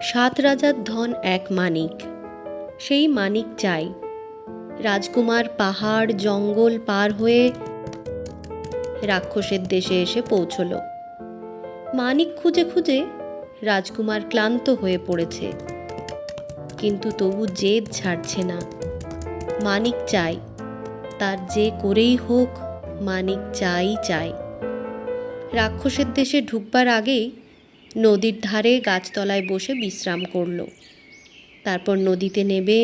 সাত রাজার ধন এক মানিক, সেই মানিক চাই। রাজকুমার পাহাড় জঙ্গল পার হয়ে রাক্ষসের দেশে এসে পৌঁছল। মানিক খুঁজে খুঁজে রাজকুমার ক্লান্ত হয়ে পড়েছে, কিন্তু তবু জেদ ছাড়ছে না। মানিক চাই, তার যে করেই হোক মানিক চাই চাই। রাক্ষসের দেশে ঢুকবার আগেই নদীর ধারে গাছতলায় বসে বিশ্রাম করল। তারপর নদীতে নেমে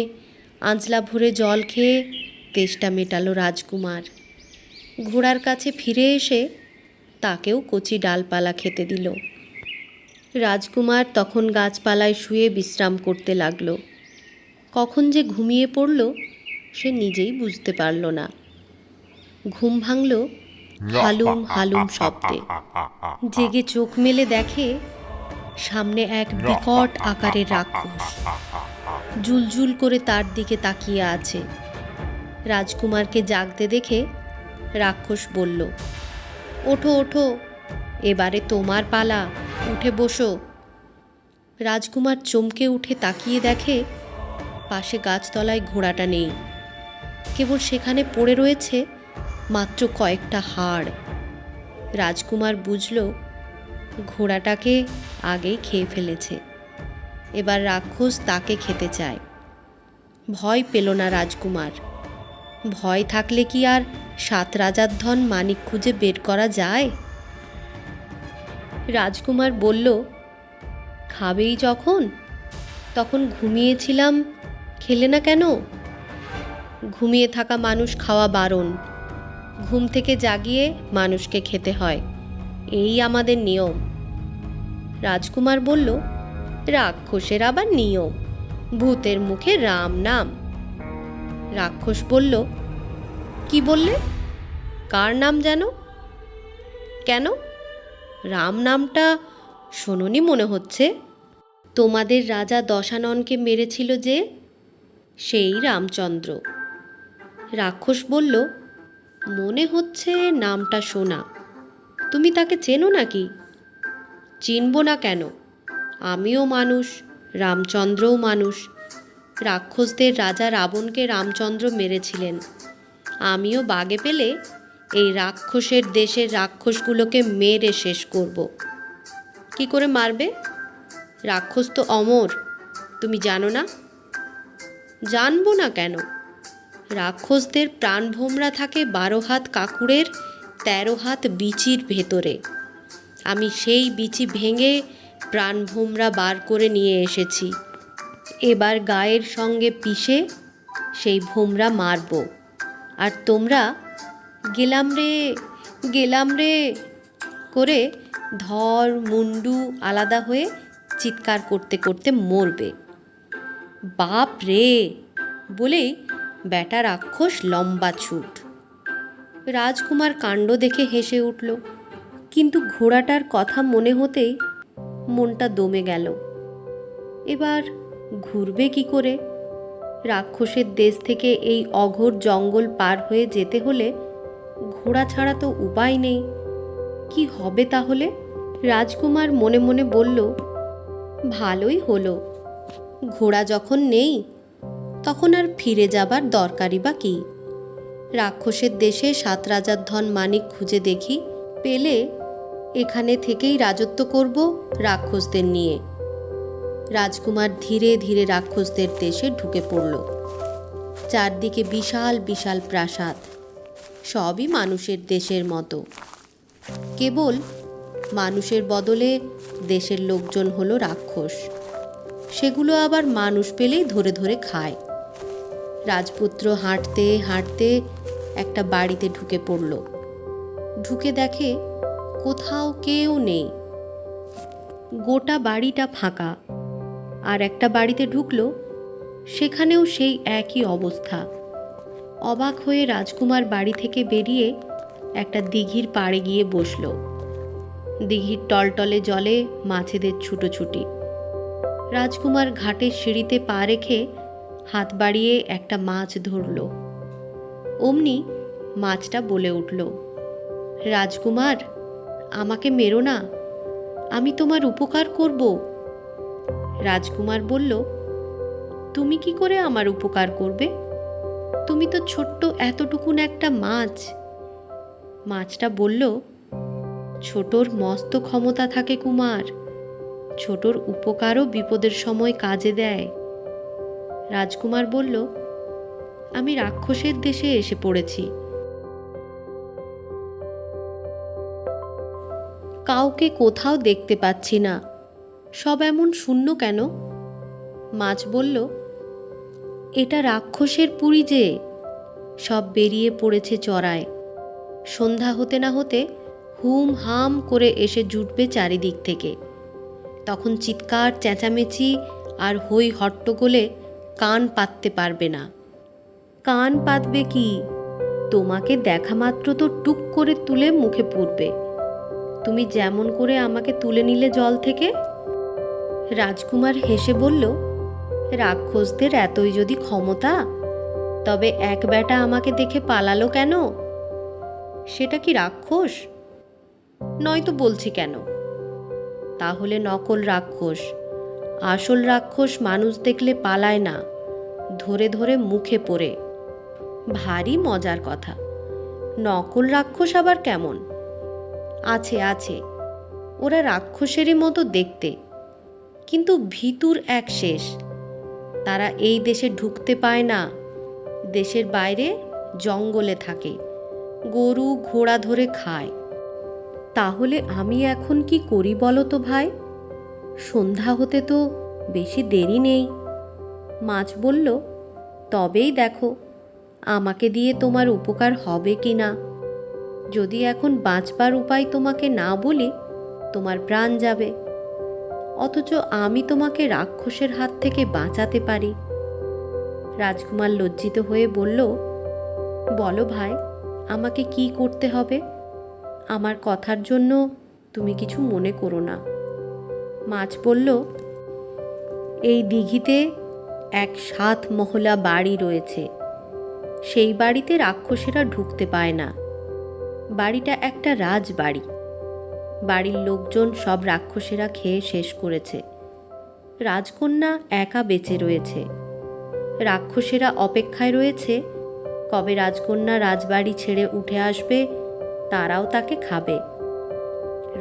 আঁচলা ভরে জল খেয়ে তেষ্টা মেটালো রাজকুমার। ঘোড়ার কাছে ফিরে এসে তাকেও কচি ডালপালা খেতে দিল। রাজকুমার তখন গাছপালায় শুয়ে বিশ্রাম করতে লাগল। কখন যে ঘুমিয়ে পড়ল সে নিজেই বুঝতে পারল না। ঘুম ভাঙল হালুম হালুম শব্দে। জেগে চোখ মেলে দেখে সামনে এক বিকট আকারের রাক্ষস জুলজুল করে তার দিকে তাকিয়ে আছে। রাজকুমারকে জাগতে দেখে রাক্ষস বলল, ওঠো ওঠো, এবারে তোমার পালা, উঠে বসো। রাজকুমার চমকে উঠে তাকিয়ে দেখে পাশে গাছতলায় ঘোড়াটা নেই, কেবল সেখানে পড়ে রয়েছে মাত্র কয়েকটা হাড়। রাজকুমার বুঝল ঘোড়াটাকে আগেই খেয়ে ফেলেছে, এবার রাক্ষস তাকে খেতে চায়। ভয় পেল না রাজকুমার। ভয় থাকলে কি আর সাত রাজার ধন মানিক খুঁজে বের করা যায়? রাজকুমার বলল, খাবেই যখন, তখন ঘুমিয়েছিলাম, খেলে না কেন? ঘুমিয়ে থাকা মানুষ খাওয়া বারণ, ঘুম থেকে জাগিয়ে মানুষকে খেতে হয়, এই আমাদের নিয়ম। রাজকুমার বলল, রাক্ষসের আবার নিয়ম? ভূতের মুখে রাম নাম। রাক্ষস বলল, কি বললে? কার নাম যেন? কেন, রাম নামটা শোনোনি মনে হচ্ছে? তোমাদের রাজা দশাননকে মেরেছিল যে, সেই রামচন্দ্র। রাক্ষস বলল, মনে হচ্ছে নামটা শোনা। তুমি তাকে চেনো নাকি? চিনব না কেন, আমিও মানুষ, রামচন্দ্রও মানুষ। রাক্ষসদের রাজা রাবণকে রামচন্দ্র মেরেছিলেন। আমিও বাগে পেলে এই রাক্ষসের দেশের রাক্ষসগুলোকে মেরে শেষ করব। কি করে মারবে? রাক্ষস তো অমর, তুমি জানো না? জানবো না কেন? রাক্ষসদের প্রাণভোমরা থাকে 12 হাত কাকুরের 13 হাত বিচির ভেতরে। আমি সেই বিচি ভেঙে প্রাণভোমরা বার করে নিয়ে এসেছি। এবার গায়ের সঙ্গে পিষে সেই ভোমরা মারব। আর তোমরা গেলাম রে গেলাম রে করে ধর মুন্ডু আলাদা হয়ে চিৎকার করতে করতে মরবে। বাপ রে বলেই ব্যাটা রাক্ষস লম্বা ছুট। রাজকুমার কাণ্ড দেখে হেসে উঠল, কিন্তু ঘোড়াটার কথা মনে হতেই মনটা দমে গেল। এবার ঘুরবে কি করে? রাক্ষসের দেশ থেকে এই অঘোর জঙ্গল পার হয়ে যেতে হলে ঘোড়া ছাড়া তো উপায় নেই। কি হবে তাহলে? রাজকুমার মনে মনে বলল, ভালোই হলো, ঘোড়া যখন নেই তখন আর ফিরে যাবার দরকারই বা কি? রাক্ষসের দেশে সাত রাজার ধন মানিক খুঁজে দেখি, পেলে এখানে থেকেই রাজত্ব করব রাক্ষসদের নিয়ে। রাজকুমার ধীরে ধীরে রাক্ষসদের দেশে ঢুকে পড়ল। চারদিকে বিশাল বিশাল প্রাসাদ, সবই মানুষের দেশের মতো। কেবল মানুষের বদলে দেশের লোকজন হলো রাক্ষস। সেগুলো আবার মানুষ পেলেই ধরে ধরে খায়। রাজপুত্র হাঁটতে হাঁটতে একটা বাড়িতে ঢুকে পড়ল। ঢুকে দেখে কোথাও কেউ নেই, গোটা বাড়িটা ফাঁকা। আর একটা বাড়িতে ঢুকলো, সেখানেও সেই একই অবস্থা। অবাক হয়ে রাজকুমার বাড়ি থেকে বেরিয়ে একটা দিঘির পাড়ে গিয়ে বসল। দিঘির টলটলে জলে মাছেদের ছুটোছুটি। রাজকুমার ঘাটের সিঁড়িতে পা রেখে হাত বাড়িয়ে একটা মাছ ধরল। অমনি মাছটা বলে উঠল, রাজকুমার, আমাকে মেরো না, আমি তোমার উপকার করব। রাজকুমার বলল, তুমি কি করে আমার উপকার করবে? তুমি তো ছোট্ট এতটুকুন একটা মাছ। মাছটা বলল, ছোটর মস্ত ক্ষমতা থাকে কুমার, ছোটর উপকারও বিপদের সময় কাজে দেয়। রাজকুমার বলল, আমি রাক্ষসের দেশে এসে পড়েছি। কাউকে কোথাও দেখতে পাচ্ছি না, সব এমন শূন্য কেন? মাছ বলল, এটা রাক্ষসের পুরী যে, সব বেরিয়ে পড়েছে চড়ায়। সন্ধ্যা হতে না হতে হুম হাম করে এসে জুটবে চারিদিক থেকে। তখন চিৎকার চেঁচামেচি আর হই হট্টগোলে কান পাততে পারবে না। কান পাতবে কি, তোমাকে দেখা মাত্র তো টুক করে তুলে মুখে পুরবে। তুমি যেমন করে আমাকে তুলে নিলে জল থেকে। রাজকুমার হেসে বলল, রাক্ষসদের এতই যদি ক্ষমতা, তবে এক বেটা আমাকে দেখে পালালো কেন? সেটা কি রাক্ষস? নয়তো বলছি কেন? তাহলে নকল রাক্ষস। আসল রাক্ষস মানুষ দেখলে পালায় না, ধরে ধরে মুখে পড়ে। ভারী মজার কথা। নকল রাক্ষস আবার কেমন? আছে আছে, ওরা রাক্ষসেরই মতো দেখতে, কিন্তু ভিতুর এক শেষ। তারা এই দেশে ঢুকতে পায় না, দেশের বাইরে জঙ্গলে থাকে, গরু ঘোড়া ধরে খায়। তাহলে আমি এখন কি করি বলো তো ভাই? সন্ধ্যা হতে তো বেশি দেরি নেই। মাছ বলল, তবেই দেখো আমাকে দিয়ে তোমার উপকার হবে কি না। যদি এখন বাঁচবার উপায় তোমাকে না বলি, তোমার প্রাণ যাবে, অথচ আমি তোমাকে রাক্ষসের হাত থেকে বাঁচাতে পারি। রাজকুমার লজ্জিত হয়ে বলল, বলো ভাই, আমাকে কি করতে হবে? আমার কথার জন্য তুমি কিছু মনে করো না। মাছ বলল, এই দিঘিতে এক 7 মহলা বাড়ি রয়েছে। সেই বাড়িতে রাক্ষসেরা ঢুকতে পায় না। বাড়িটা একটা রাজবাড়ি। বাড়ির লোকজন সব রাক্ষসেরা খেয়ে শেষ করেছে। রাজকন্যা একা বেঁচে রয়েছে। রাক্ষসেরা অপেক্ষায় রয়েছে কবে রাজকন্যা রাজবাড়ি ছেড়ে উঠে আসবে, তারাও তাকে খাবে।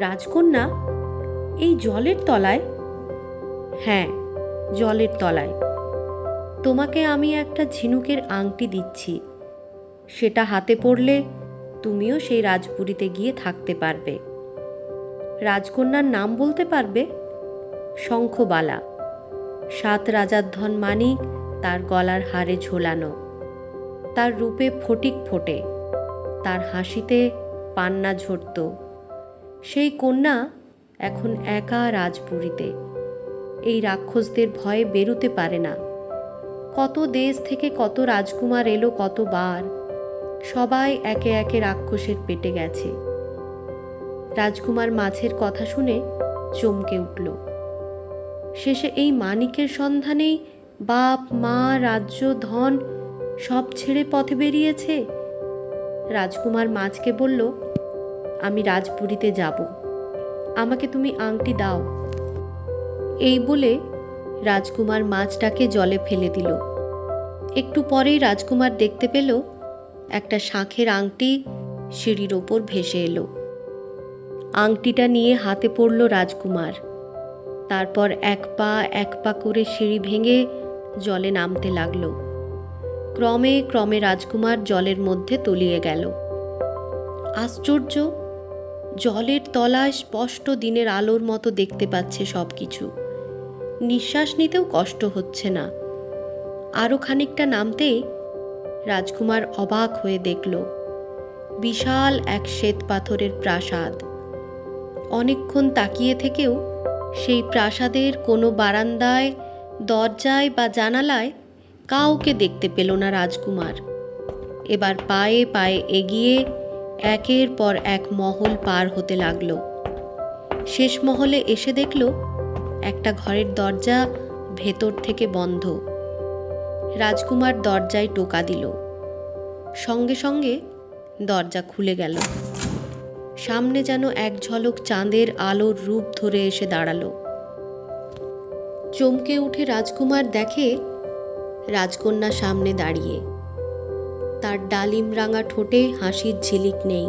রাজকন্যা, এই জলের তলায়? হ্যাঁ, জলের তলায়। তোমাকে আমি একটা ঝিনুকের আংটি দিচ্ছি, সেটা হাতে পড়লে তুমিও সেই রাজপুরীতে গিয়ে থাকতে পারবে। রাজকন্যার নাম বলতে পারবে? শঙ্খবালা। 7 রাজার ধন মানিক তার গলার হারে ঝোলানো। তার রূপে ফটিক ফোটে, তার হাসিতে পান্না ঝরত। সেই কন্যা এখন একা রাজপুরীতে। এই রাক্ষসদের ভয়ে বেরুতে পারে না। কত দেশ থেকে কত রাজকুমার এলো কতবার, সবাই একে একে রাক্ষসের পেটে গেছে। রাজকুমার মাছের কথা শুনে চমকে উঠল। শেষে এই মানিকের সন্ধানেই বাপ মা রাজ্য ধন সব ছেড়ে পথে বেরিয়েছে। রাজকুমার মাছকে বলল, আমি রাজপুরীতে যাব, আমাকে তুমি আংটি দাও। এই বলে রাজকুমার মাছটাকে জলে ফেলে দিল। একটু পরেই রাজকুমার দেখতে পেল একটা শাঁখের আংটি সিঁড়ির ওপর ভেসে এলো। আংটিটা নিয়ে হাতে পড়ল রাজকুমার। তারপর এক পা করে সিঁড়ি ভেঙে জলে নামতে লাগলো। ক্রমে ক্রমে রাজকুমার জলের মধ্যে তলিয়ে গেল। আশ্চর্য, জলের তলায় স্পষ্ট দিনের আলোর মতো দেখতে পাচ্ছে সব কিছু। নিঃশ্বাস নিতেও কষ্ট হচ্ছে না। আরও খানিকটা নামতেই রাজকুমার অবাক হয়ে দেখল বিশাল এক শ্বেত পাথরের প্রাসাদ। অনেকক্ষণ তাকিয়ে থেকেও সেই প্রাসাদের কোনো বারান্দায়, দরজায় বা জানালায় কাউকে দেখতে পেল না রাজকুমার। এবার পায়ে পায়ে এগিয়ে একের পর এক মহল পার হতে লাগল। শেষ মহলে এসে দেখল একটা ঘরের দরজা ভেতর থেকে বন্ধ। রাজকুমার দরজায় টোকা দিল। সঙ্গে সঙ্গে দরজা খুলে গেল। সামনে যেন এক ঝলক চাঁদের আলোর রূপ ধরে এসে দাঁড়ালো। চমকে উঠে রাজকুমার দেখে রাজকন্যা সামনে দাঁড়িয়ে। তার ডালিম রাঙা ঠোঁটে হাসির ঝিলিক নেই,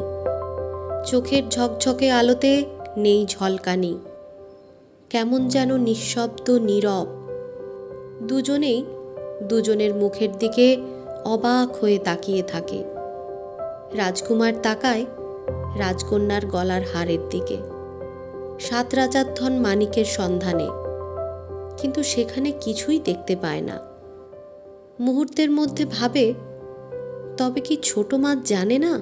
চোখের ঝকঝকে আলোতে নেই ঝলকানি, কেমন যেন নিঃশব্দ নীরব। দুজনেই দুজনের মুখের দিকে অবাক হয়ে তাকিয়ে থাকে। রাজকুমার তাকায় রাজকন্যার গলার হারের দিকে, 7 রাজার ধন মানিকের সন্ধানে, কিন্তু সেখানে কিছুই দেখতে পায় না। মুহূর্তের মধ্যে ভাবে, তবে কি ছোট মাছ জানে না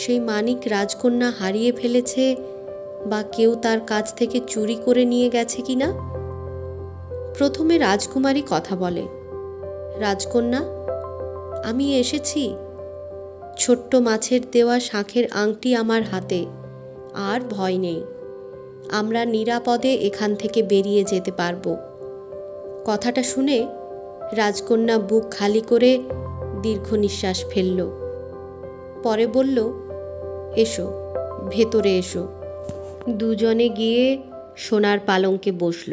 সেই মানিক রাজকন্যা হারিয়ে ফেলেছে, বা কেউ তার কাছ থেকে চুরি করে নিয়ে গেছে কিনা? প্রথমে রাজকুমারী কথা বলে, রাজকন্যা, আমি এসেছি। ছোট্ট মাছের দেওয়া শাঁখের আংটি আমার হাতে, আর ভয় নেই। আমরা নিরাপদে এখান থেকে বেরিয়ে যেতে পারব। কথাটা শুনে রাজকন্যা বুক খালি করে দীর্ঘ নিঃশ্বাস ফেলল। পরে বলল, এসো, ভেতরে এসো। দুজনে গিয়ে সোনার পালঙ্কে বসল।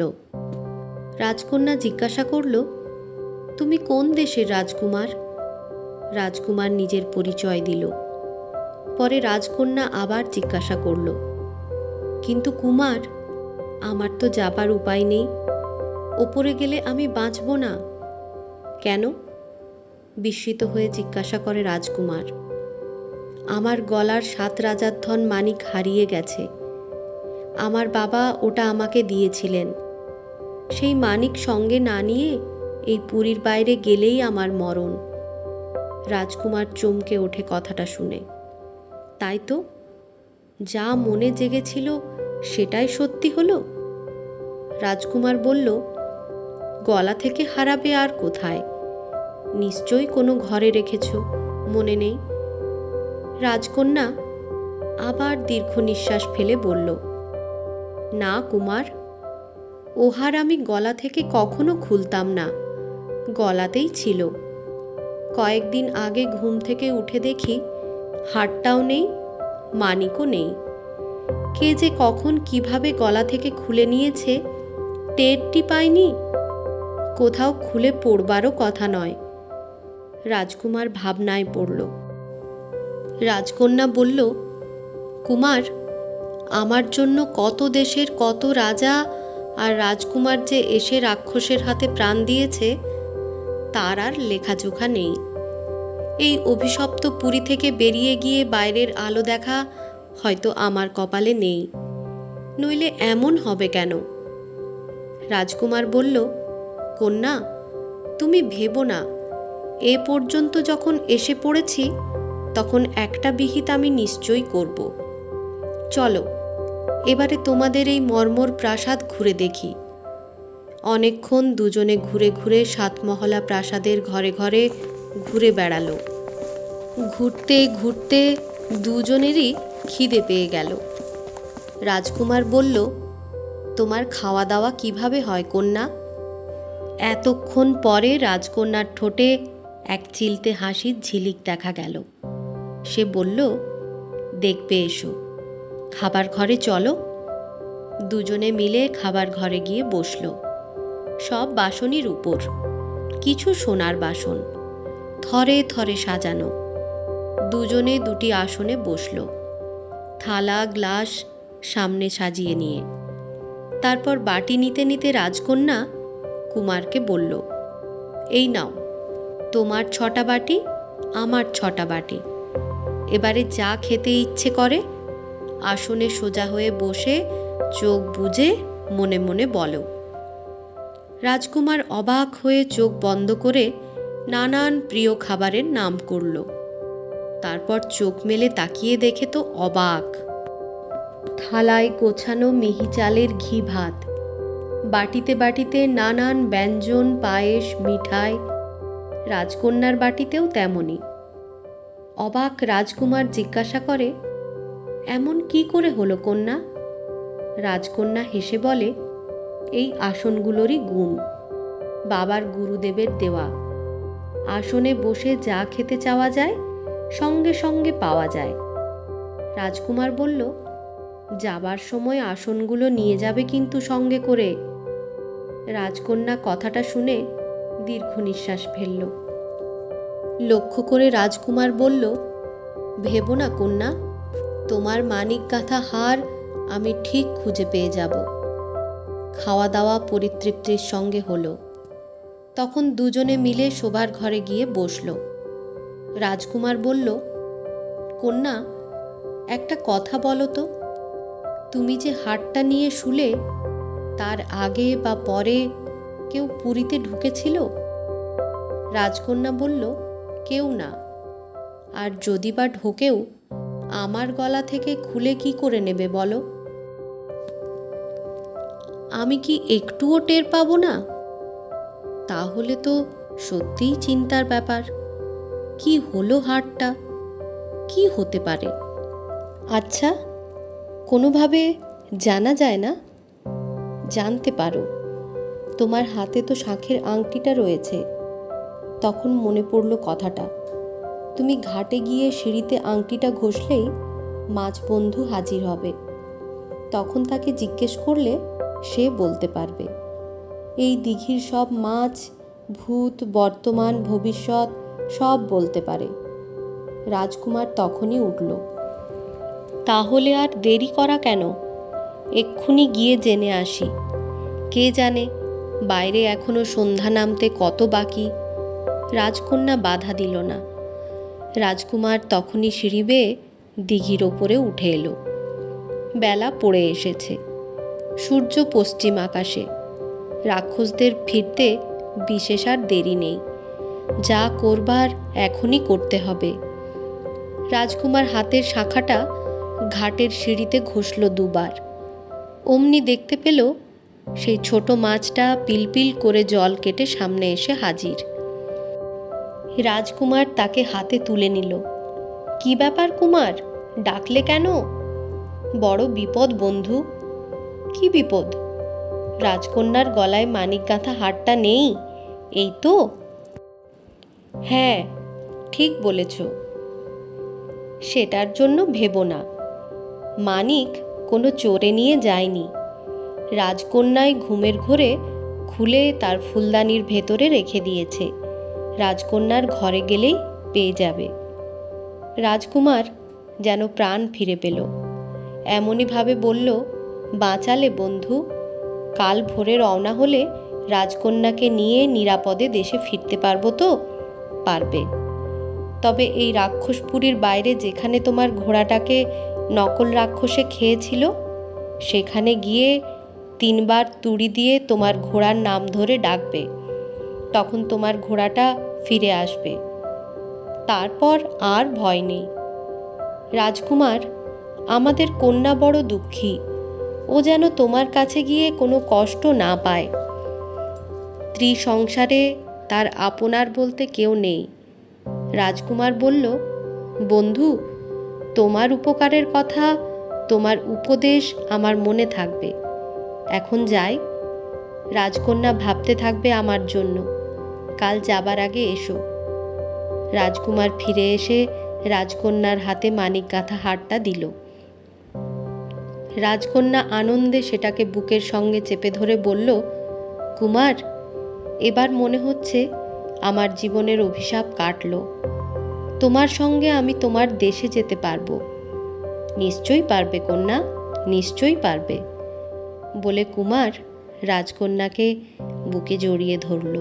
রাজকন্যা জিজ্ঞাসা করল, তুমি কোন দেশের রাজকুমার? রাজকুমার নিজের পরিচয় দিল। পরে রাজকন্যা আবার জিজ্ঞাসা করল, কিন্তু কুমার, আমার তো যাবার উপায় নেই। ওপরে গেলে আমি বাঁচব না। কেন? বিস্মিত হয়ে জিজ্ঞাসা করে রাজকুমার। আমার গলার 7 রাজার ধন মানিক হারিয়ে গেছে। আমার বাবা ওটা আমাকে দিয়েছিলেন। সেই মানিক সঙ্গে না নিয়ে এই পুরীর বাইরে গেলেই আমার মরণ। রাজকুমার চমকে ওঠে কথাটা শুনে। তাই তো, যা মনে জেগেছিল সেটাই সত্যি হলো। রাজকুমার বলল, গলা থেকে হারাবে আর কোথায়? নিশ্চয়ই কোনো ঘরে রেখেছ, মনে নেই? রাজকন্যা আবার দীর্ঘ নিঃশ্বাস ফেলে বলল, না কুমার, ওহার আমি গলা থেকে কখনো খুলতাম না, গলাতেই ছিল। কয়েকদিন আগে ঘুম থেকে উঠে দেখি হারটাও নেই, মানিকও নেই। কে যে কখন কিভাবে গলা থেকে খুলে নিয়েছে টেরটি পাইনি। কোথাও খুলে পড়বারও কথা নয়। রাজকুমার ভাবনায় পড়ল। রাজকন্যা বলল, কুমার, আমার জন্য কত দেশের কত রাজা আর রাজকুমার যে এসে রাক্ষসের হাতে প্রাণ দিয়েছে তার আর লেখাজোখা নেই। এই অভিশপ্ত পুরী থেকে বেরিয়ে গিয়ে বাইরের আলো দেখা হয়তো আমার কপালে নেই, নইলে এমন হবে কেন? রাজকুমার বলল, কন্যা, তুমি ভেবো না। এ পর্যন্ত যখন এসে পড়েছি তখন একটা বিহিত আমি নিশ্চয়ই করব। চলো, এবারে তোমাদের এই মর্মর প্রাসাদ ঘুরে দেখি। অনেকক্ষণ দুজনে ঘুরে ঘুরে 7 মহলা প্রাসাদের ঘরে ঘরে ঘুরে বেড়ালো। ঘুরতে ঘুরতে দুজনেরই খিদে পেয়ে গেল। রাজকুমার বলল, তোমার খাওয়া দাওয়া কিভাবে হয় কন্যা? এতক্ষণ পরে রাজকন্যার ঠোঁটে এক চিলতে হাসির ঝিলিক দেখা গেল। সে বলল, দেখবে এসো, খাবার ঘরে চলো। দুজনে মিলে খাবার ঘরে গিয়ে বসল। সব বাসনের উপর, কিছু সোনার বাসন, থরে থরে সাজানো। দুজনে দুটি আসনে বসল, থালা গ্লাস সামনে সাজিয়ে নিয়ে। তারপর বাটি নিতে নিতে রাজকন্যা কুমারকে বলল, এই নাও, তোমার 6টা বাটি, আমার 6টা বাটি। এবারে যা খেতে ইচ্ছে করে আসনে সোজা হয়ে বসে চোখ বুজে মনে মনে বলো। রাজকুমার অবাক হয়ে চোখ বন্ধ করে নানান প্রিয় খাবারের নাম করল। তারপর চোখ মেলে তাকিয়ে দেখে তো অবাক। থালায় গোছানো মিহি চালের ঘি ভাত, বাটিতে বাটিতে নানান ব্যঞ্জন, পায়েস, মিঠাই। রাজকন্যার বাটিতেও তেমনি। অবাক রাজকুমার জিজ্ঞাসা করে, এমন কি করে হলো কন্যা? রাজকন্যা হেসে বলে, এই আসনগুলোরই গুণ, বাবার গুরুদেবের দেওয়া। আসনে বসে যা খেতে চাওয়া যায় সঙ্গে সঙ্গে পাওয়া যায়। রাজকুমার বলল, যাবার সময় আসনগুলো নিয়ে যাবে কিন্তু সঙ্গে করে। রাজকন্যা কথাটা শুনে দীর্ঘ নিঃশ্বাস ফেলল। লক্ষ্য করে রাজকুমার বলল, ভেবো না কন্যা, তোমার মানিক গাঁথা হার আমি ঠিক খুঁজে পেয়ে যাব। খাওয়া দাওয়া পরিতৃপ্তির সঙ্গে হলো। তখন দুজনে মিলে শোবার ঘরে গিয়ে বসল। রাজকুমার বলল, কন্যা, একটা কথা বলো তো, তুমি যে হারটা নিয়ে শুলে, তার আগে বা পরে কেউ পুরীতে ঢুকেছিল? রাজকন্যা বলল, কেউ না। আর যদি বা ঢোকেও, আমার গলা থেকে খুলে কি করে নেবে বলো? আমি কি একটুও টের পাবো না? তাহলে তো সত্যিই চিন্তার ব্যাপার। কি হলো হারটা? কি হতে পারে? আচ্ছা, কোনোভাবে জানা যায় না? জানতে পারো। তোমার হাতে তো শাঁখের আংটিটা রয়েছে। তখন মনে পড়ল কথাটা। তুমি ঘাটে গিয়ে সিঁড়িতে আংটিটা ঘষলেই মাছ বন্ধু হাজির হবে। তখন তাকে জিজ্ঞেস করলে সে বলতে পারবে। এই দিঘির সব মাছ, ভূত, বর্তমান, ভবিষ্যৎ সব বলতে পারে। রাজকুমার তখনই উঠল। তাহলে আর দেরি করা কেন? এক্ষুনি গিয়ে জেনে আসি। কে জানে বাইরে এখনো সন্ধ্যা নামতে কত বাকি। রাজকন্যা বাধা দিল না। রাজকুমার তখনই সিঁড়ি বেয়ে দিঘির ওপরে উঠে এলো। বেলা পড়ে এসেছে। সূর্য পশ্চিম আকাশে। রাক্ষসদের ফিরতে বিশেষ আর দেরি নেই। যা করবার এখনই করতে হবে। রাজকুমার হাতের শাঁখাটা ঘাটের সিঁড়িতে ঘষল দুবার। অমনি দেখতে পেল সেই ছোট মাছটা পিলপিল করে জল কেটে সামনে এসে হাজির। রাজকুমার তাকে হাতে তুলে নিল। কি ব্যাপার কুমার, ডাকলে কেন? বড় বিপদ বন্ধু। কি বিপদ? রাজকন্যার গলায় মানিক গাঁথা হারটা নেই, এই তো? হ্যাঁ, ঠিক বলেছ। সেটার জন্য ভেবো না। মানিক কোনো চোরে নিয়ে যায়নি। রাজকন্যাই ঘুমের ঘোরে খুলে তার ফুলদানির ভেতরে রেখে দিয়েছে। রাজকন্যার ঘরে গেলেই পেয়ে যাবে। রাজকুমার যেন প্রাণ ফিরে পেল। এমনইভাবে বলল, বাঁচালে বন্ধু। কাল ভোরে রওনা হলে রাজকন্যাকে নিয়ে নিরাপদে দেশে ফিরতে পারবো তো? পারবে। তবে এই রাক্ষসপুরীর বাইরে যেখানে তোমার ঘোড়াটাকে নকল রাক্ষসে খেয়েছিল, সেখানে গিয়ে 3 বার তুড়ি দিয়ে তোমার ঘোড়ার নাম ধরে ডাকবে। তখন তোমার ঘোড়াটা ফিরে আসবে। তারপর আর ভয় নেই। রাজকুমার, আমাদের কন্যা বড় দুঃখী। ও যেন তোমার কাছে গিয়ে কোনো কষ্ট না পায়। ত্রিসংসারে তার আপনার বলতে কেউ নেই। রাজকুমার বলল, বন্ধু, তোমার উপকারের কথা, তোমার উপদেশ আমার মনে থাকবে। এখন যাই। রাজকন্যা ভাবতে থাকবে আমার জন্য। কাল যাবার আগে এসো। রাজকুমার ফিরে এসে রাজকন্যার হাতে মানিক গাঁথা হারটা দিল। রাজকন্যা আনন্দে সেটাকে বুকের সঙ্গে চেপে ধরে বলল, কুমার, এবার মনে হচ্ছে আমার জীবনের অভিশাপ কাটল। তোমার সঙ্গে আমি তোমার দেশে যেতে পারবো। নিশ্চয়ই পারবে কন্যা, নিশ্চয়ই পারবে, বলে কুমার রাজকন্যাকে বুকে জড়িয়ে ধরল।